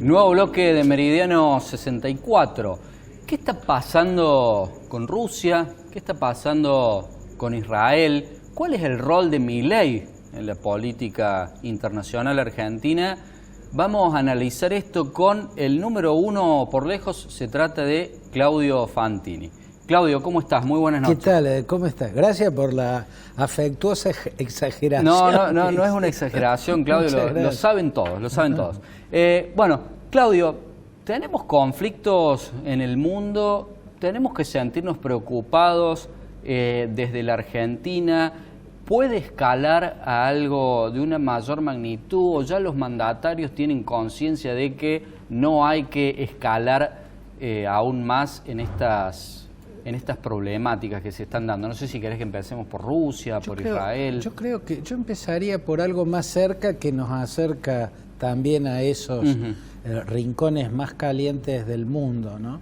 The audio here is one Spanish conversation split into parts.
Nuevo bloque de Meridiano 64. ¿Qué está pasando con Rusia? ¿Qué está pasando con Israel? ¿Cuál es el rol de Milei en la política internacional argentina? Vamos a analizar esto con el número uno por lejos. Se trata de Claudio Fantini. Claudio, ¿cómo estás? Muy buenas noches. ¿Qué tal? ¿Cómo estás? Gracias por la afectuosa exageración. No es una exageración, Claudio, lo saben todos, lo saben todos. Bueno, Claudio, tenemos conflictos en el mundo, tenemos que sentirnos preocupados desde la Argentina. ¿Puede escalar a algo de una mayor magnitud o ya los mandatarios tienen conciencia de que no hay que escalar aún más en estas problemáticas que se están dando? No sé si querés que empecemos por Rusia, Israel. Yo creo que yo empezaría por algo más cerca que nos acerca también a esos rincones más calientes del mundo, ¿no?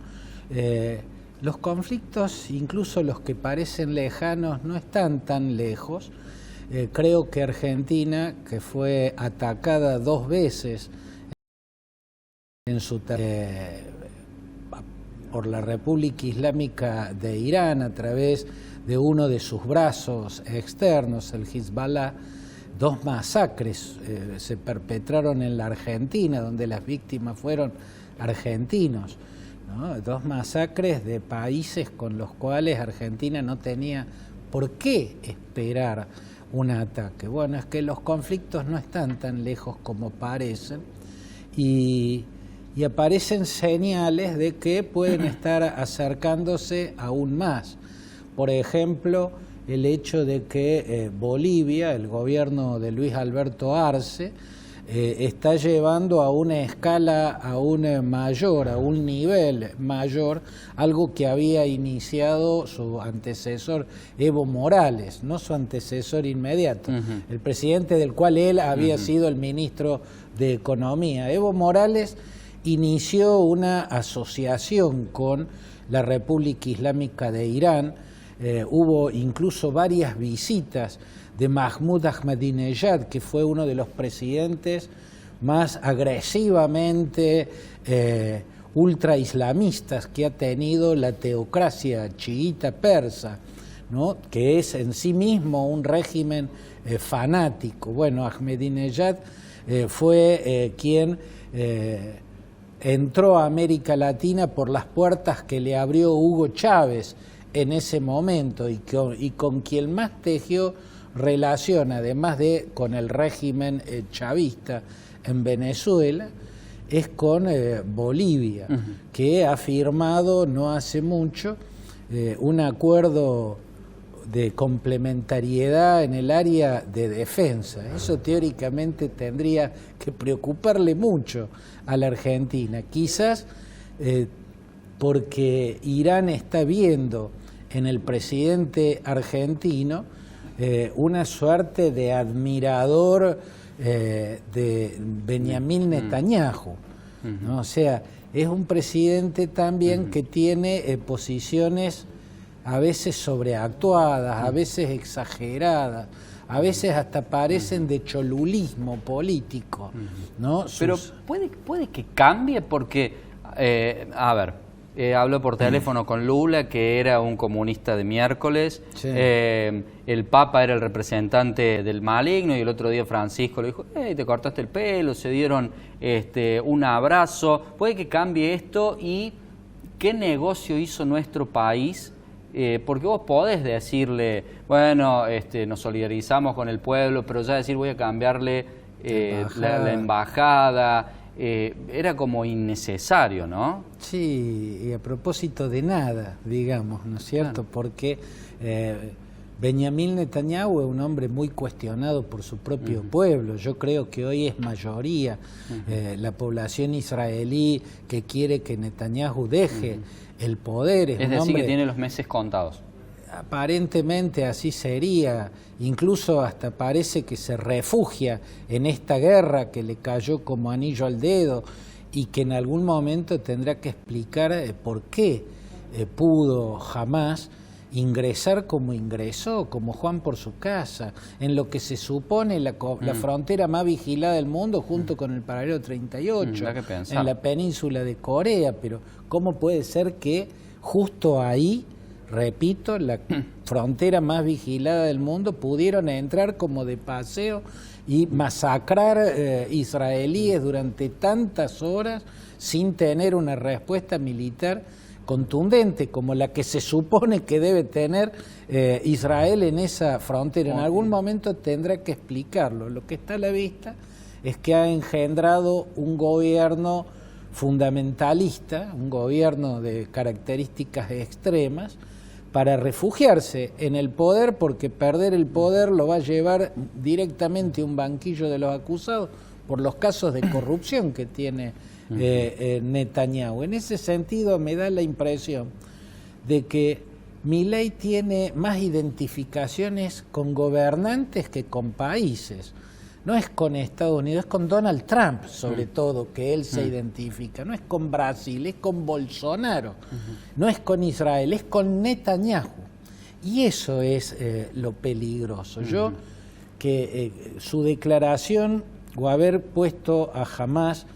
Los conflictos, incluso los que parecen lejanos, no están tan lejos. Creo que Argentina, que fue atacada 2 veces en su por la República Islámica de Irán a través de uno de sus brazos externos, el Hezbollah, 2 masacres se perpetraron en la Argentina, donde las víctimas fueron argentinos, ¿no? 2 masacres de países con los cuales Argentina no tenía por qué esperar un ataque. Bueno, es que los conflictos no están tan lejos como parecen y aparecen señales de que pueden estar acercándose aún más. Por ejemplo, el hecho de que Bolivia, el gobierno de Luis Alberto Arce, está llevando a una escala aún mayor, a un nivel mayor, algo que había iniciado su antecesor Evo Morales, no su antecesor inmediato, el presidente del cual él había sido el ministro de Economía. Evo Morales inició una asociación con la República Islámica de Irán. Hubo incluso varias visitas de Mahmoud Ahmadinejad, que fue uno de los presidentes más agresivamente ultraislamistas que ha tenido la teocracia chiita persa, ¿no? Que es en sí mismo un régimen fanático. Bueno, Ahmadinejad fue quien entró a América Latina por las puertas que le abrió Hugo Chávez en ese momento y con quien más tejió relación, además de con el régimen chavista en Venezuela, es con Bolivia, que ha firmado no hace mucho un acuerdo de complementariedad en el área de defensa. Eso teóricamente tendría que preocuparle mucho a la Argentina, quizás porque Irán está viendo en el presidente argentino una suerte de admirador de Benjamín Netanyahu, ¿no? O sea, es un presidente también que tiene posiciones a veces sobreactuadas, a veces exageradas, a veces hasta parecen de cholulismo político, ¿no? Pero puede que cambie porque, a ver, hablo por teléfono con Lula, que era un comunista de miércoles, sí. El Papa era el representante del maligno y el otro día Francisco le dijo, te cortaste el pelo, se dieron un abrazo. Puede que cambie esto y qué negocio hizo nuestro país. Porque vos podés decirle, bueno, nos solidarizamos con el pueblo, pero ya decir voy a cambiarle la embajada, era como innecesario, ¿no? Sí, y a propósito de nada, digamos, ¿no es cierto? Porque Benjamín Netanyahu es un hombre muy cuestionado por su propio pueblo. Yo creo que hoy es mayoría la población israelí que quiere que Netanyahu deje el poder. Es decir, que tiene los meses contados. Aparentemente así sería, incluso hasta parece que se refugia en esta guerra que le cayó como anillo al dedo y que en algún momento tendrá que explicar por qué pudo jamás ingresar como ingresó, como Juan por su casa, en lo que se supone la frontera más vigilada del mundo, junto con el paralelo 38, en la península de Corea. Pero ¿cómo puede ser que justo ahí, repito, la frontera más vigilada del mundo, pudieron entrar como de paseo y masacrar israelíes durante tantas horas sin tener una respuesta militar contundente como la que se supone que debe tener Israel en esa frontera? En algún momento tendrá que explicarlo. Lo que está a la vista es que ha engendrado un gobierno fundamentalista, un gobierno de características extremas, para refugiarse en el poder, porque perder el poder lo va a llevar directamente a un banquillo de los acusados por los casos de corrupción que tiene Netanyahu. En ese sentido me da la impresión de que Milei tiene más identificaciones con gobernantes que con países. No es con Estados Unidos, es con Donald Trump, sobre todo, que él se identifica. No es con Brasil, es con Bolsonaro. No es con Israel, es con Netanyahu. Y eso es lo peligroso. Yo, que su declaración o haber puesto a Hamás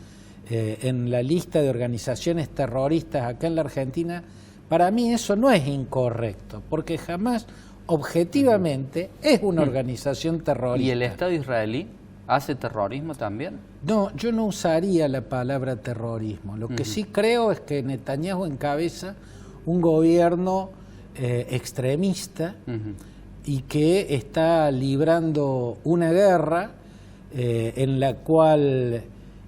en la lista de organizaciones terroristas acá en la Argentina, para mí eso no es incorrecto, porque Hamás objetivamente es una organización terrorista. ¿Y el Estado israelí hace terrorismo también? No, yo no usaría la palabra terrorismo. Lo que sí creo es que Netanyahu encabeza un gobierno extremista y que está librando una guerra en la cual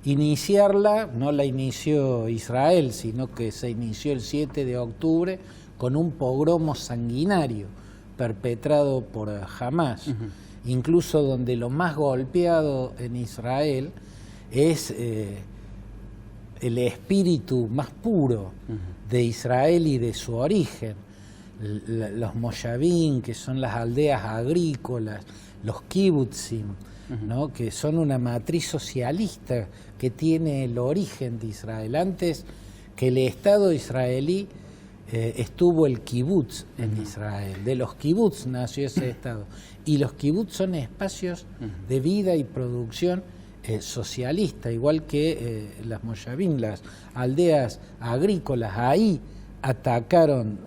iniciarla no la inició Israel, sino que se inició el 7 de octubre con un pogromo sanguinario perpetrado por Hamás, incluso donde lo más golpeado en Israel es el espíritu más puro de Israel y de su origen. Los moshavim, que son las aldeas agrícolas, los kibbutzim, ¿no? Que son una matriz socialista que tiene el origen de Israel. Antes que el Estado israelí estuvo el kibutz en Israel. De los kibutz nació ese Estado. Y los kibutz son espacios de vida y producción socialista, igual que las moshavim, las aldeas agrícolas. Ahí atacaron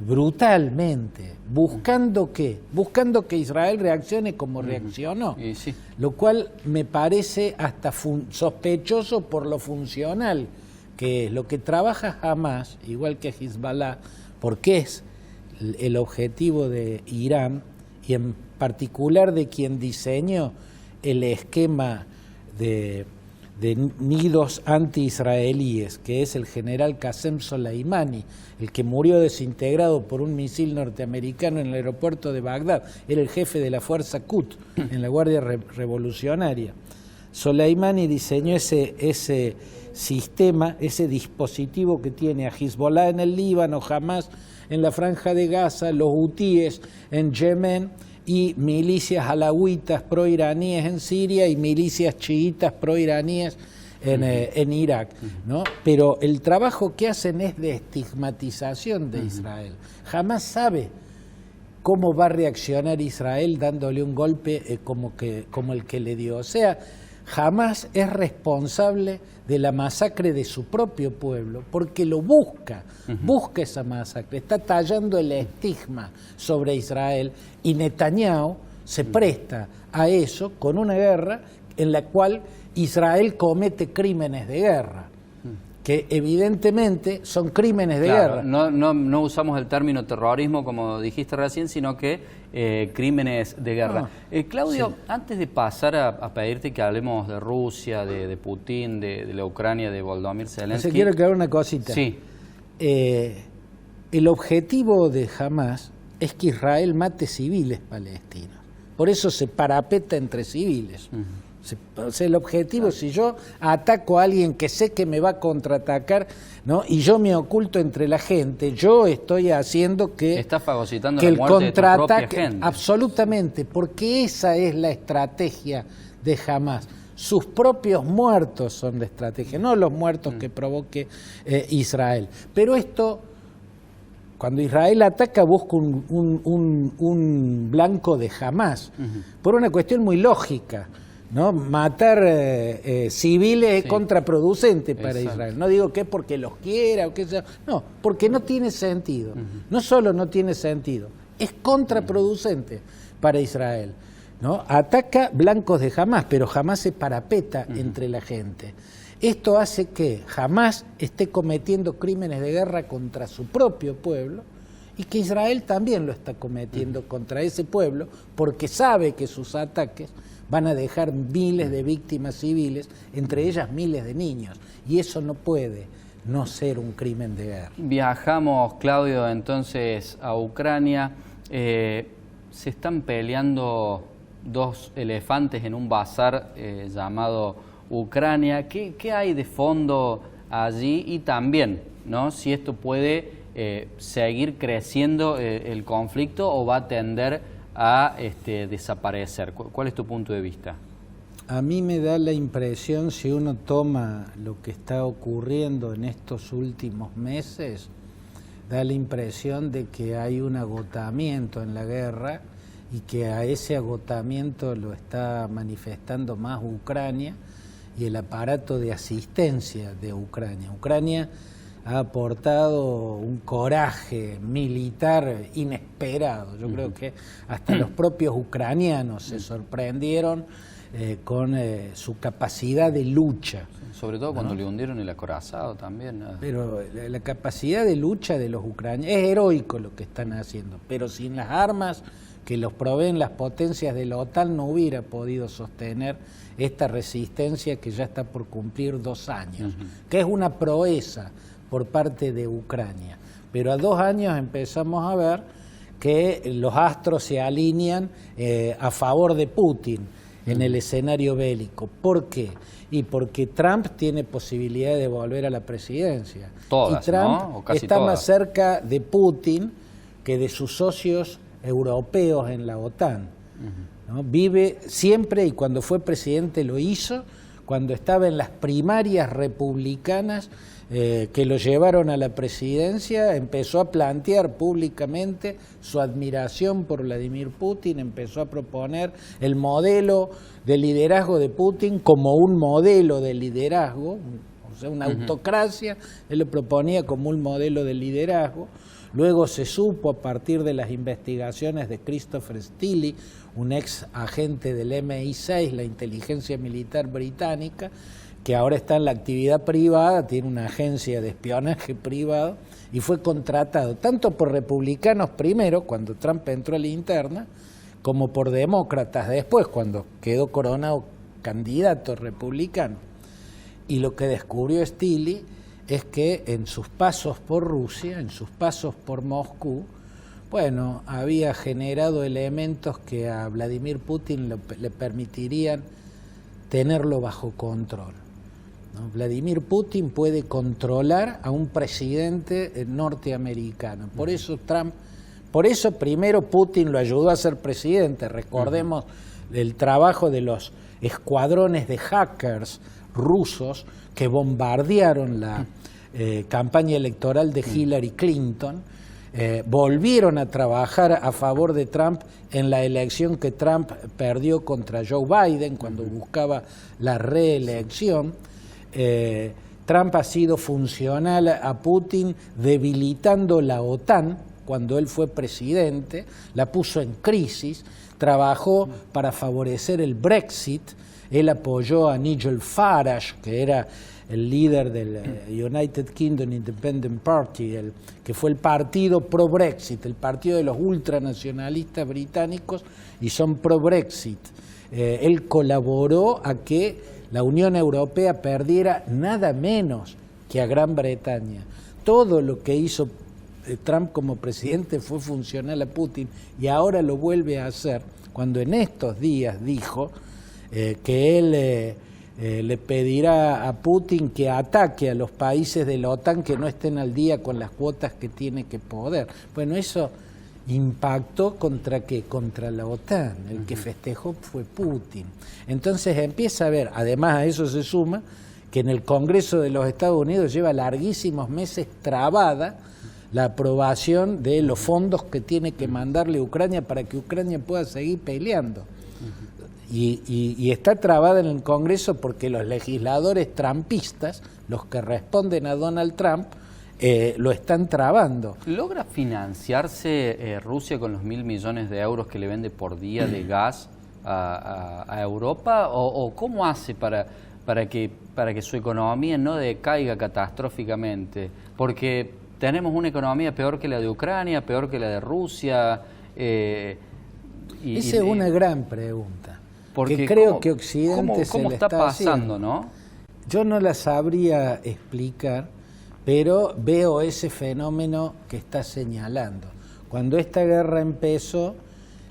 brutalmente, buscando que Israel reaccione como reaccionó, sí. Lo cual me parece hasta sospechoso por lo funcional que es. Lo que trabaja Hamás, igual que Hezbollah, porque es el objetivo de Irán y en particular de quien diseñó el esquema de nidos anti-israelíes, que es el general Qasem Soleimani, el que murió desintegrado por un misil norteamericano en el aeropuerto de Bagdad. Era el jefe de la fuerza Quds en la Guardia Revolucionaria. Soleimani diseñó ese sistema, ese dispositivo que tiene a Hezbollah en el Líbano, Hamás en la Franja de Gaza, los hutíes en Yemen, y milicias alawitas pro-iraníes en Siria y milicias chiitas pro-iraníes en Irak, ¿no? Pero el trabajo que hacen es de estigmatización de Israel. Jamás sabe cómo va a reaccionar Israel dándole un golpe como el que le dio. O sea, Hamás es responsable de la masacre de su propio pueblo, porque lo busca esa masacre, está tallando el estigma sobre Israel, y Netanyahu se presta a eso con una guerra en la cual Israel comete crímenes de guerra, que evidentemente son crímenes de guerra. No usamos el término terrorismo como dijiste recién, sino que crímenes de guerra. Claudio, sí. Antes de pasar a pedirte que hablemos de Rusia, de Putin, de la Ucrania, de Volodymyr Zelensky... Quiero aclarar una cosita. Sí. El objetivo de Hamás es que Israel mate civiles palestinos. Por eso se parapeta entre civiles. O sea, el objetivo, si yo ataco a alguien que sé que me va a contraatacar, ¿no? Y yo me oculto entre la gente, yo estoy haciendo que... Estás fagocitando que la muerte de tu propia gente. Absolutamente, porque esa es la estrategia de Hamás. Sus propios muertos son la estrategia, no los muertos que provoque Israel. Pero esto, cuando Israel ataca busca un blanco de Hamás, por una cuestión muy lógica, ¿no? Matar civiles es contraproducente para Israel. No digo que es porque los quiera o que sea, no, porque no tiene sentido. No solo no tiene sentido, es contraproducente para Israel, ¿no? Ataca blancos de Hamás, pero Hamás se parapeta entre la gente. Esto hace que Hamás esté cometiendo crímenes de guerra contra su propio pueblo y que Israel también lo está cometiendo contra ese pueblo porque sabe que sus ataques van a dejar miles de víctimas civiles, entre ellas miles de niños, y eso no puede no ser un crimen de guerra. Viajamos, Claudio, entonces a Ucrania. Se están peleando dos elefantes en un bazar llamado Ucrania. ¿Qué hay de fondo allí? Y también, ¿no?, si esto puede seguir creciendo el conflicto o va a tender a desaparecer. ¿Cuál es tu punto de vista? A mí me da la impresión, si uno toma lo que está ocurriendo en estos últimos meses, da la impresión de que hay un agotamiento en la guerra y que a ese agotamiento lo está manifestando más Ucrania y el aparato de asistencia de Ucrania. Ucrania ha aportado un coraje militar inesperado. Yo creo que hasta los propios ucranianos se sorprendieron con su capacidad de lucha. Sobre todo cuando le hundieron el acorazado también, ¿no? Pero la capacidad de lucha de los ucranianos es heroico lo que están haciendo, pero sin las armas que los proveen las potencias de la OTAN no hubiera podido sostener esta resistencia que ya está por cumplir 2 años, que es una proeza por parte de Ucrania. Pero a 2 años empezamos a ver que los astros se alinean a favor de Putin en el escenario bélico. ¿Por qué? Y porque Trump tiene posibilidad de volver a la presidencia. Todas, y Trump, ¿no? O casi está todas. más cerca de Putin que de sus socios europeos en la OTAN, ¿no? Vive siempre, y cuando fue presidente lo hizo, cuando estaba en las primarias republicanas que lo llevaron a la presidencia, empezó a plantear públicamente su admiración por Vladimir Putin, empezó a proponer el modelo de liderazgo de Putin como un modelo de liderazgo, o sea, una autocracia, él lo proponía como un modelo de liderazgo. Luego se supo, a partir de las investigaciones de Christopher Steele, un ex agente del MI6, la inteligencia militar británica, que ahora está en la actividad privada, tiene una agencia de espionaje privado, y fue contratado tanto por republicanos primero, cuando Trump entró a la interna, como por demócratas después, cuando quedó coronado candidato republicano. Y lo que descubrió Steele es que en sus pasos por Rusia, en sus pasos por Moscú, bueno, había generado elementos que a Vladimir Putin le permitirían tenerlo bajo control, ¿no? Vladimir Putin puede controlar a un presidente norteamericano. Por eso primero Putin lo ayudó a ser presidente. Recordemos el trabajo de los escuadrones de hackers rusos que bombardearon la campaña electoral de Hillary Clinton, volvieron a trabajar a favor de Trump en la elección que Trump perdió contra Joe Biden cuando buscaba la reelección. Trump ha sido funcional a Putin debilitando la OTAN cuando él fue presidente, la puso en crisis, trabajó para favorecer el Brexit. Él apoyó a Nigel Farage, que era el líder del United Kingdom Independent Party, que fue el partido pro-Brexit, el partido de los ultranacionalistas británicos, y son pro-Brexit. Él colaboró a que la Unión Europea perdiera nada menos que a Gran Bretaña. Todo lo que hizo Trump como presidente fue funcional a Putin, y ahora lo vuelve a hacer cuando en estos días dijo que él le pedirá a Putin que ataque a los países de la OTAN que no estén al día con las cuotas que tiene que poder. Bueno, eso impactó ¿contra qué? Contra la OTAN. El que festejó fue Putin. Entonces empieza a ver, además a eso se suma, que en el Congreso de los Estados Unidos lleva larguísimos meses trabada la aprobación de los fondos que tiene que mandarle Ucrania para que Ucrania pueda seguir peleando. Y está trabada en el Congreso porque los legisladores trumpistas, los que responden a Donald Trump, lo están trabando. ¿Logra financiarse Rusia con los 1.000 millones de euros que le vende por día de gas a Europa? ¿O cómo hace para que su economía no decaiga catastróficamente? Porque tenemos una economía peor que la de Ucrania, peor que la de Rusia. Esa es una gran pregunta. Porque que creo que Occidente ¿cómo está pasando, no? Yo no la sabría explicar, pero veo ese fenómeno que está señalando. Cuando esta guerra empezó,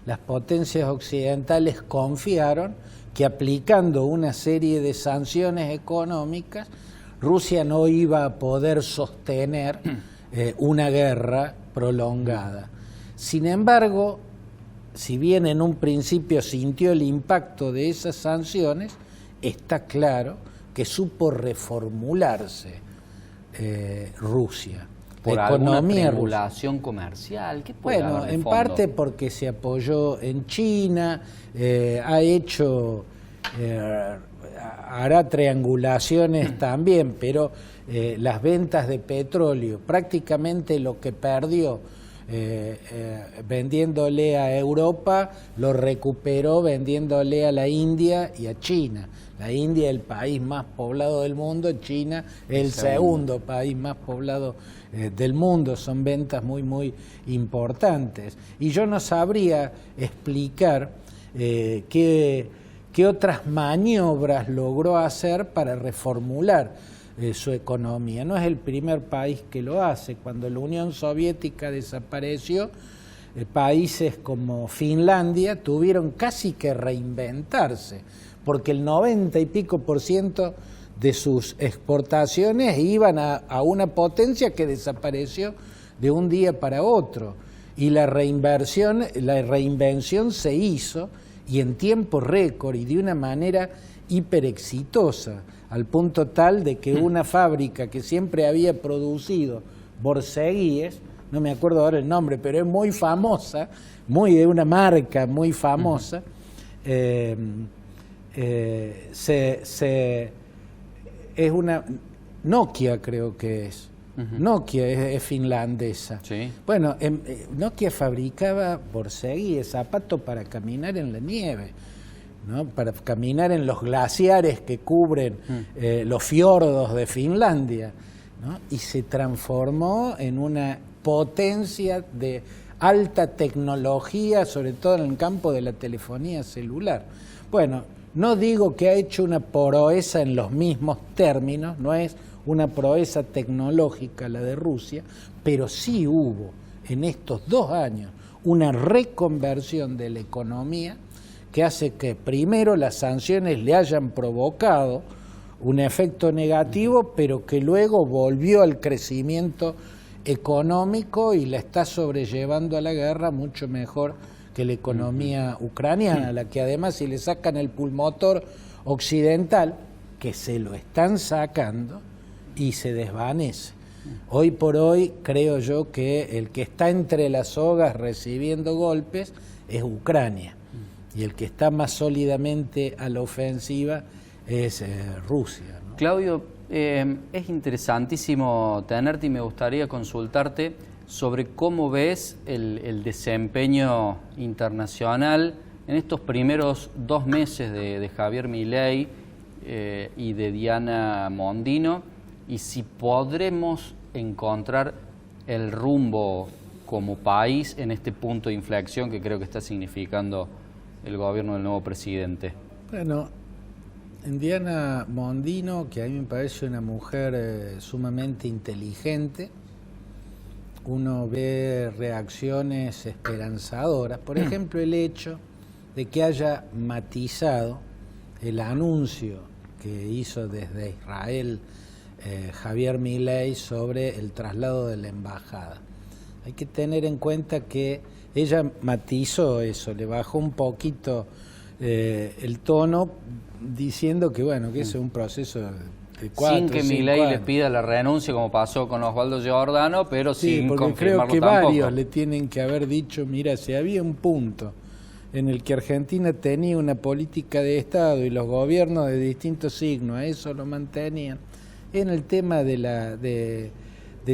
las potencias occidentales confiaron que aplicando una serie de sanciones económicas, Rusia no iba a poder sostener una guerra prolongada. Sin embargo, si bien en un principio sintió el impacto de esas sanciones, está claro que supo reformularse Rusia. ¿Por alguna triangulación comercial? ¿Qué puede bueno, haber de en fondo? parte porque se apoyó en China, hará triangulaciones también, pero las ventas de petróleo, prácticamente lo que perdió vendiéndole a Europa, lo recuperó vendiéndole a la India y a China. La India es el país más poblado del mundo, China es el segundo país más poblado del mundo. Son ventas muy importantes. Y yo no sabría explicar qué otras maniobras logró hacer para reformular su economía. No es el primer país que lo hace. Cuando la Unión Soviética desapareció, países como Finlandia tuvieron casi que reinventarse, porque el 90 y pico % de sus exportaciones iban a una potencia que desapareció de un día para otro. Y la reinvención se hizo, y en tiempo récord y de una manera hiper exitosa, al punto tal de que una fábrica que siempre había producido borceguíes, no me acuerdo ahora el nombre, pero es muy famosa, de una marca muy famosa, es una Nokia, creo que es. Nokia es finlandesa. Sí. Bueno, Nokia fabricaba borceguíes, zapatos para caminar en la nieve, ¿no? Para caminar en los glaciares que cubren los fiordos de Finlandia, ¿no? Y se transformó en una potencia de alta tecnología, sobre todo en el campo de la telefonía celular. Bueno, no digo que ha hecho una proeza en los mismos términos, no es una proeza tecnológica la de Rusia, pero sí hubo en estos 2 años una reconversión de la economía que hace que primero las sanciones le hayan provocado un efecto negativo, pero que luego volvió al crecimiento económico y la está sobrellevando a la guerra mucho mejor que la economía ucraniana, a la que además si le sacan el pulmotor occidental, que se lo están sacando, y se desvanece. Hoy por hoy creo yo que el que está entre las sogas recibiendo golpes es Ucrania, y el que está más sólidamente a la ofensiva es Rusia, ¿no? Claudio, es interesantísimo tenerte y me gustaría consultarte sobre cómo ves el desempeño internacional en estos primeros 2 meses de Javier Milei y de Diana Mondino, y si podremos encontrar el rumbo como país en este punto de inflexión que creo que está significando el gobierno del nuevo presidente. Bueno, en Diana Mondino, que a mí me parece una mujer sumamente inteligente, uno ve reacciones esperanzadoras. Por ejemplo, el hecho de que haya matizado el anuncio que hizo desde Israel Javier Milei sobre el traslado de la embajada. Hay que tener en cuenta que ella matizó eso, le bajó un poquito el tono, diciendo que bueno, que ese es un proceso sin que Milei le pida la renuncia, como pasó con Osvaldo Giordano, pero sí, sin porque confirmarlo creo que tampoco. varios le tienen que haber dicho, mira, si había un punto en el que Argentina tenía una política de Estado y los gobiernos de distintos signos a eso lo mantenían, en el tema de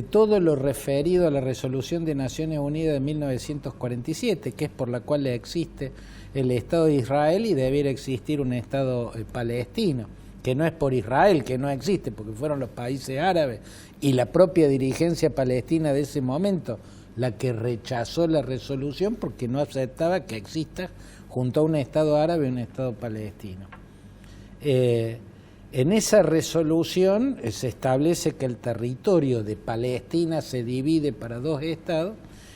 todo lo referido a la resolución de Naciones Unidas de 1947, que es por la cual existe el Estado de Israel y debiera existir un Estado palestino, que no es por Israel, que no existe, porque fueron los países árabes y la propia dirigencia palestina de ese momento la que rechazó la resolución porque no aceptaba que exista junto a un Estado árabe y un Estado palestino. En esa resolución se establece que el territorio de Palestina se divide para dos estados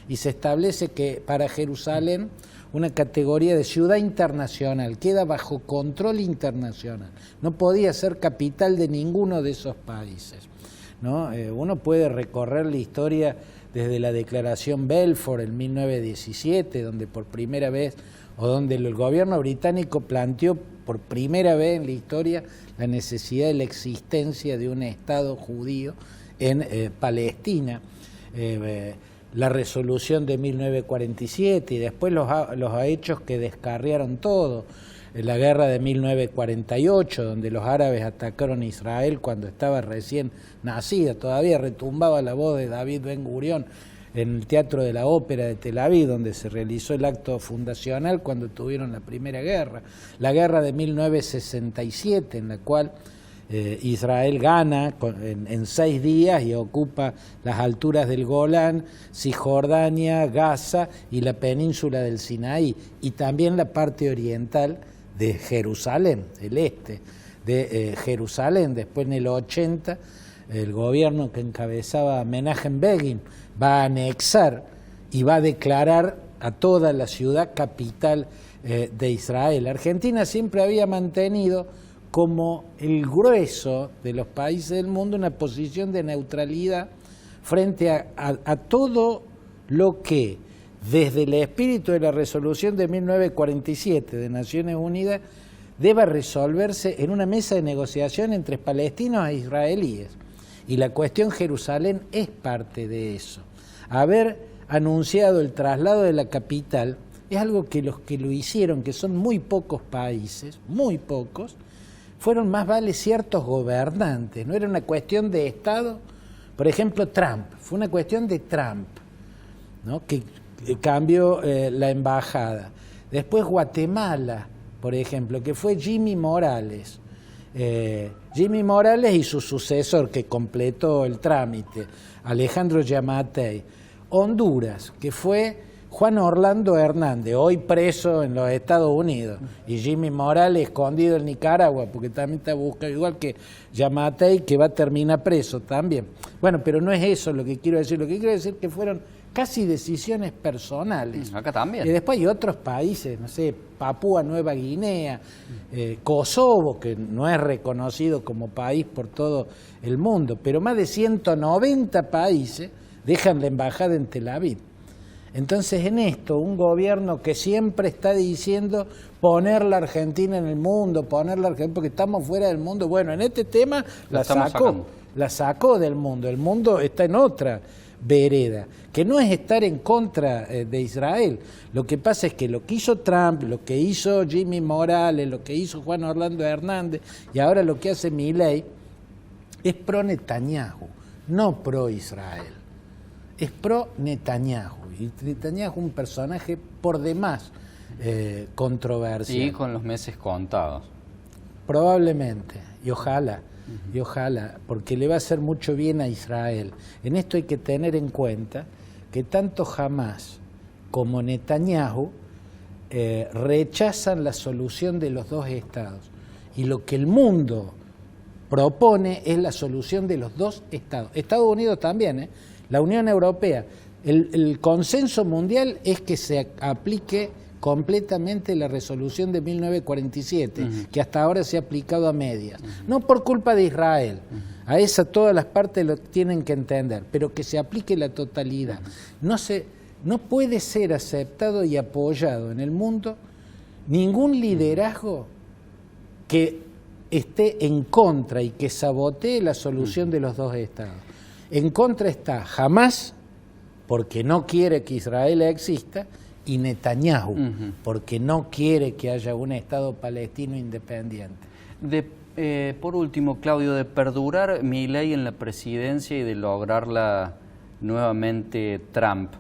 y se establece que para Jerusalén una categoría de ciudad internacional, queda bajo control internacional, no podía ser capital de ninguno de esos países, ¿no? Uno puede recorrer la historia desde la Declaración Balfour en 1917, donde por primera vez, o donde el gobierno británico planteó por primera vez en la historia la necesidad de la existencia de un Estado judío en Palestina, la resolución de 1947 y después los hechos que descarriaron todo, la guerra de 1948, donde los árabes atacaron a Israel cuando estaba recién nacida, todavía retumbaba la voz de David Ben Gurión en el Teatro de la Ópera de Tel Aviv, donde se realizó el acto fundacional cuando tuvieron la primera guerra, la guerra de 1967, en la cual Israel gana en 6 días y ocupa las alturas del Golán, Cisjordania, Gaza y la península del Sinaí, y también la parte oriental de Jerusalén, el este de Jerusalén. Después en el 80 el gobierno que encabezaba Menachem Begin va a anexar y va a declarar a toda la ciudad capital de Israel. Argentina siempre había mantenido como el grueso de los países del mundo una posición de neutralidad frente a todo lo que desde el espíritu de la resolución de 1947 de Naciones Unidas deba resolverse en una mesa de negociación entre palestinos e israelíes. Y la cuestión Jerusalén es parte de eso. Haber anunciado el traslado de la capital es algo que los que lo hicieron, que son muy pocos países, muy pocos, fueron más vale ciertos gobernantes, no era una cuestión de Estado. Por ejemplo, Trump, fue una cuestión de Trump, ¿no? Que cambió la embajada. Después Guatemala, por ejemplo, que fue Jimmy Morales. Jimmy Morales y su sucesor que completó el trámite, Alejandro Yamatei. Honduras, que fue Juan Orlando Hernández, hoy preso en los Estados Unidos, y Jimmy Morales escondido en Nicaragua, porque también está buscado, igual que Yamatei, que va a terminar preso también. Bueno, pero no es eso lo que quiero decir. Lo que quiero decir es que fueron casi decisiones personales. Acá también. Y después hay otros países, no sé, Papúa Nueva Guinea, Kosovo, que no es reconocido como país por todo el mundo, pero más de 190 países dejan la embajada en Tel Aviv. Entonces, en esto, un gobierno que siempre está diciendo poner la Argentina en el mundo, poner la Argentina porque estamos fuera del mundo, bueno, en este tema la sacó del mundo. El mundo está en otra vereda, que no es estar en contra de Israel. Lo que pasa es que lo que hizo Trump, lo que hizo Jimmy Morales, lo que hizo Juan Orlando Hernández y ahora lo que hace Milei es pro Netanyahu, no pro Israel. Es pro Netanyahu. Y Netanyahu es un personaje por demás controversial. Y con los meses contados. Probablemente, y ojalá, porque le va a hacer mucho bien a Israel. En esto hay que tener en cuenta que tanto Hamás como Netanyahu rechazan la solución de los dos estados. Y lo que el mundo propone es la solución de los dos estados. Estados Unidos también, la Unión Europea. El consenso mundial es que se aplique completamente la resolución de 1947, que hasta ahora se ha aplicado a medias. No por culpa de Israel, a esa todas las partes lo tienen que entender, pero que se aplique la totalidad. No puede ser aceptado y apoyado en el mundo ningún liderazgo que esté en contra y que sabotee la solución de los dos estados. En contra está Hamás, porque no quiere que Israel exista, y Netanyahu, porque no quiere que haya un Estado palestino independiente. Por último, Claudio, de perdurar Milei en la presidencia y de lograrla nuevamente Trump,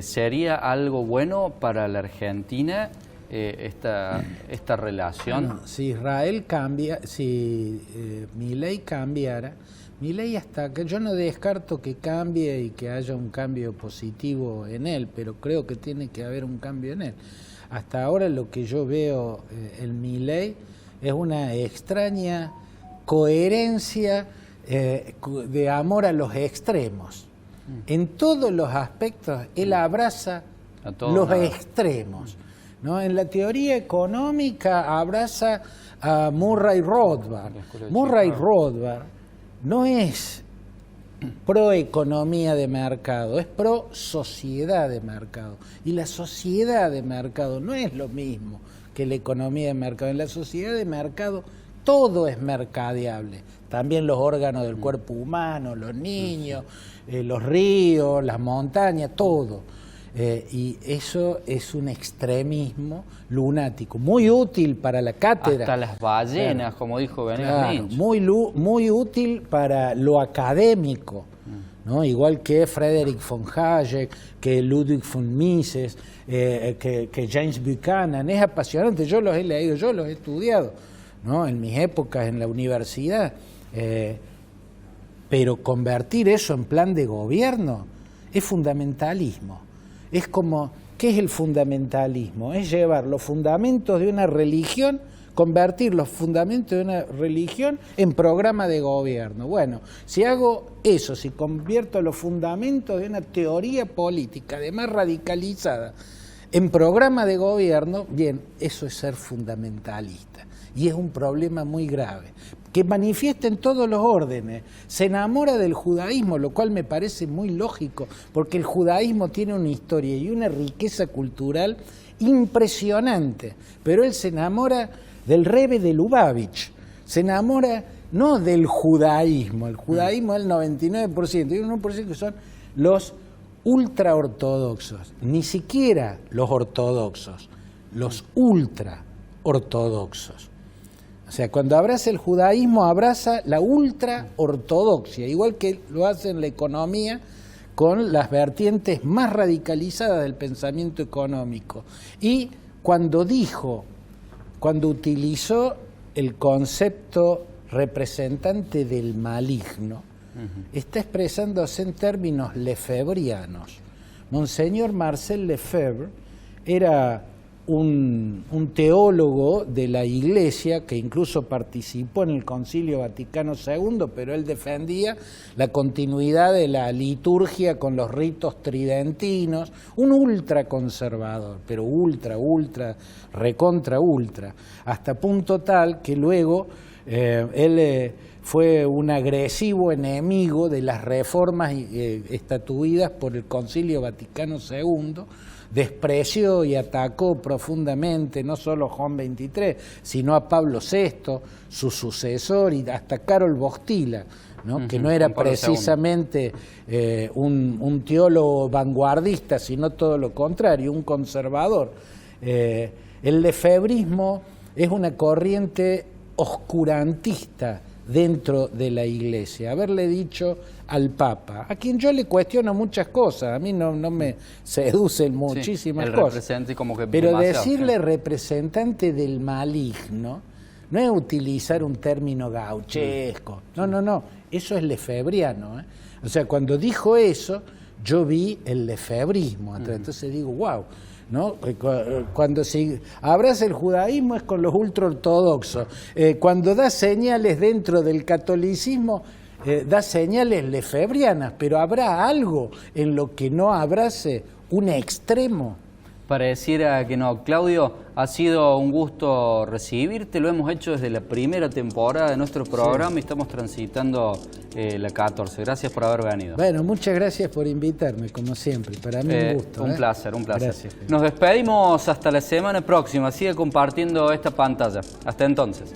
¿sería algo bueno para la Argentina esta relación? Bueno, si Israel cambia, si Milei cambiara, Milei hasta que yo no descarto que cambie y que haya un cambio positivo en él, pero creo que tiene que haber un cambio en él. Hasta ahora lo que yo veo en Milei es una extraña coherencia de amor a los extremos. En todos los aspectos él abraza los extremos, ¿no? En la teoría económica abraza a Murray Rothbard. Murray Rothbard no es pro economía de mercado, es pro sociedad de mercado. Y la sociedad de mercado no es lo mismo que la economía de mercado. En la sociedad de mercado todo es mercadeable. También los órganos del cuerpo humano, los niños, los ríos, las montañas, todo. Y eso es un extremismo lunático, muy útil para la cátedra. Hasta las ballenas, claro, como dijo Benet Lynch. Muy útil para lo académico, ¿no? Igual que Frederick von Hayek, que Ludwig von Mises, que James Buchanan. Es apasionante, yo los he leído, yo los he estudiado, ¿no? En mis épocas en la universidad. Pero convertir eso en plan de gobierno es fundamentalismo. Es como, ¿qué es el fundamentalismo? Es llevar los fundamentos de una religión, convertir los fundamentos de una religión en programa de gobierno. Bueno, si hago eso, si convierto los fundamentos de una teoría política, además radicalizada, en programa de gobierno, bien, eso es ser fundamentalista. Y es un problema muy grave, que manifiesta en todos los órdenes. Se enamora del judaísmo, lo cual me parece muy lógico, porque el judaísmo tiene una historia y una riqueza cultural impresionante, pero él se enamora del Rebbe de Lubavitch, se enamora no del judaísmo, el judaísmo es el 99%, y el 1% que son los ultraortodoxos, ni siquiera los ortodoxos, los ultraortodoxos. O sea, cuando abraza el judaísmo, abraza la ultraortodoxia, igual que lo hace en la economía con las vertientes más radicalizadas del pensamiento económico. Y cuando utilizó el concepto representante del maligno, está expresándose en términos lefebrianos. Monseñor Marcel Lefebvre era un teólogo de la Iglesia que incluso participó en el Concilio Vaticano II, pero él defendía la continuidad de la liturgia con los ritos tridentinos, un ultraconservador, pero ultra, recontra ultra, hasta punto tal que luego él fue un agresivo enemigo de las reformas estatuidas por el Concilio Vaticano II, despreció y atacó profundamente no solo a Juan XXIII, sino a Pablo VI, su sucesor, y hasta Karol Wojtyla, ¿no? Que no era precisamente un teólogo vanguardista, sino todo lo contrario, un conservador. El lefebrismo es una corriente oscurantista dentro de la Iglesia. Haberle dicho al Papa, a quien yo le cuestiono muchas cosas, a mí no me seducen muchísimas cosas, como que pero decirle representante del maligno no es utilizar un término gauchesco, no, eso es lefebriano, ¿eh? O sea, cuando dijo eso, yo vi el lefebrismo, entonces digo, wow, ¿no? Cuando se abraza el judaísmo es con los ultraortodoxos, cuando da señales dentro del catolicismo, da señales lefebrianas, pero ¿habrá algo en lo que no abrace un extremo? Pareciera que no. Claudio, ha sido un gusto recibirte, lo hemos hecho desde la primera temporada de nuestro programa y estamos transitando la 14. Gracias por haber venido. Bueno, muchas gracias por invitarme, como siempre, para mí un gusto. Un placer, un placer. Gracias. Nos despedimos hasta la semana próxima, sigue compartiendo esta pantalla. Hasta entonces.